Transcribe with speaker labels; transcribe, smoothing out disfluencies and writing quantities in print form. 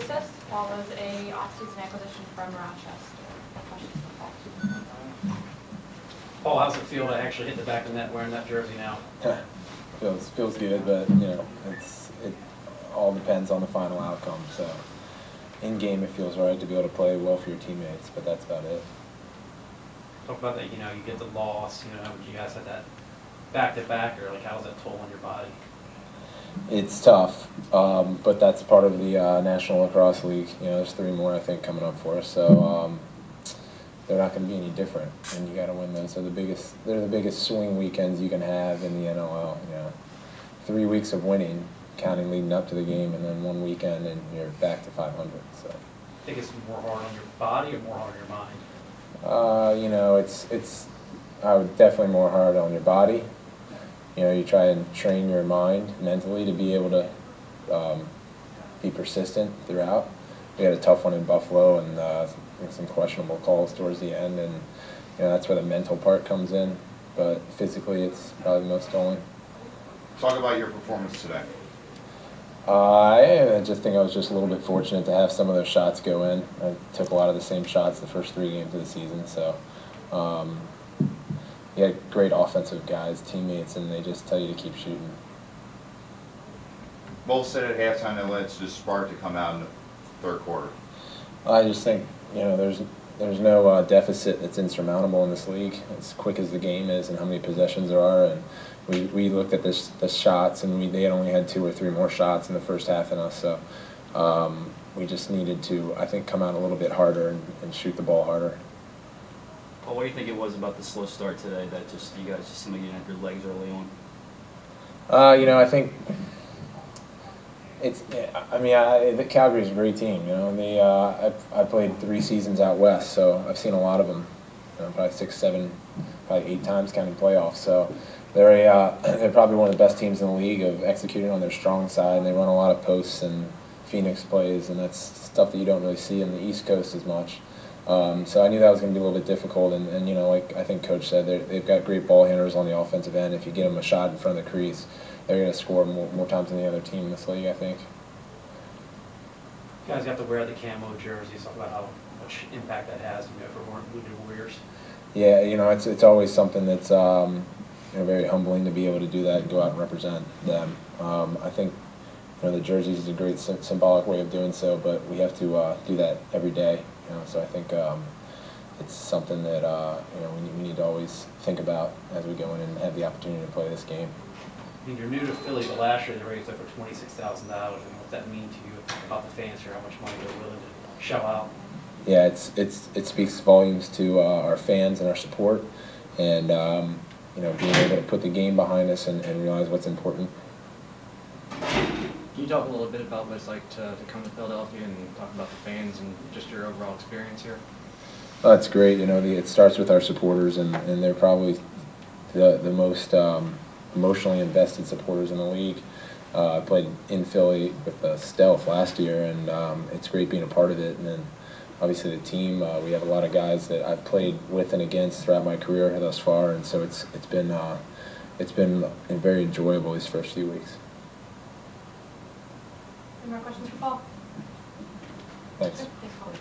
Speaker 1: assist. Paul was a off-season acquisition from Rochester. Questions for Paul?
Speaker 2: Paul, how's it feel to actually hit the back of the net wearing that jersey now?
Speaker 3: feels good, but you know, it all depends on the final outcome. So in game, it feels right to be able to play well for your teammates, but that's about it.
Speaker 2: Talk about that. You know, you get the loss. You know, you guys had that back-to-back, or like, how's that toll on your body?
Speaker 3: It's tough, but that's part of the National Lacrosse League. You know, there's 3 more I think coming up for us, so they're not going to be any different, and you got to win those. They're the biggest swing weekends you can have in the NLL. You know, 3 weeks of winning, counting leading up to the game, and then 1 weekend, and you're back to 500. So.
Speaker 2: I think it's more hard on your body or more hard on your mind?
Speaker 3: You know, I would definitely more hard on your body. You know, you try and train your mind mentally to be able to be persistent throughout. We had a tough one in Buffalo and some questionable calls towards the end, and you know, that's where the mental part comes in. But physically, it's probably the most tolling.
Speaker 4: Talk about your performance today.
Speaker 3: I just think I was just a little bit fortunate to have some of those shots go in. I took a lot of the same shots the first 3 games of the season, so you had great offensive guys, teammates, and they just tell you to keep shooting.
Speaker 4: Both said at halftime that led to the spark to come out in the 3rd quarter.
Speaker 3: I just think, you know, there's no deficit that's insurmountable in this league. As quick as the game is and how many possessions there are, and we looked at the shots, and they had only had 2 or 3 more shots in the first half than us, so we just needed to, I think, come out a little bit harder and shoot the ball harder.
Speaker 5: Well, what do you think it was about the slow start today that just you guys just seemed like you didn't have your legs early on?
Speaker 3: You know, I think it's. I mean, Calgary's a great team. You know, I played 3 seasons out west, so I've seen a lot of them. You know, probably 6, 7, probably 8 times counting playoffs. So they're probably one of the best teams in the league of executing on their strong side. And they run a lot of posts and Phoenix plays, and that's stuff that you don't really see in the East Coast as much. So I knew that was going to be a little bit difficult, and you know, like I think Coach said, they've got great ball handlers on the offensive end. If you get them a shot in front of the crease, they're going to score more times than the other team in this league, I think.
Speaker 2: You guys got to wear the camo jerseys. Talk about how much impact that has, you know, for Wounded Warriors.
Speaker 3: Yeah, you know, it's always something that's you know, very humbling to be able to do that and go out and represent them. I think, you know, the jerseys is a great symbolic way of doing so, but we have to do that every day. You know, so I think it's something that you know, we need to always think about as we go in and have the opportunity to play this game.
Speaker 2: I mean, you're new to Philly, but last year they raised over $26,000. And what that mean to you about the fans here? How much money they're willing to shell out?
Speaker 3: Yeah, it speaks volumes to our fans and our support, and you know, being able to put the game behind us and realize what's important.
Speaker 6: Can you talk a little bit about what it's like to come to Philadelphia and talk about the fans and just your overall experience here?
Speaker 3: Well, that's great. You know, it starts with our supporters, and they're probably the most emotionally invested supporters in the league. I played in Philly with Stealth last year, and it's great being a part of it. And then obviously the team, we have a lot of guys that I've played with and against throughout my career thus far, and so it's been very enjoyable these first few weeks.
Speaker 1: Any more questions for Paul?
Speaker 3: Thanks.
Speaker 1: Thanks, Paul.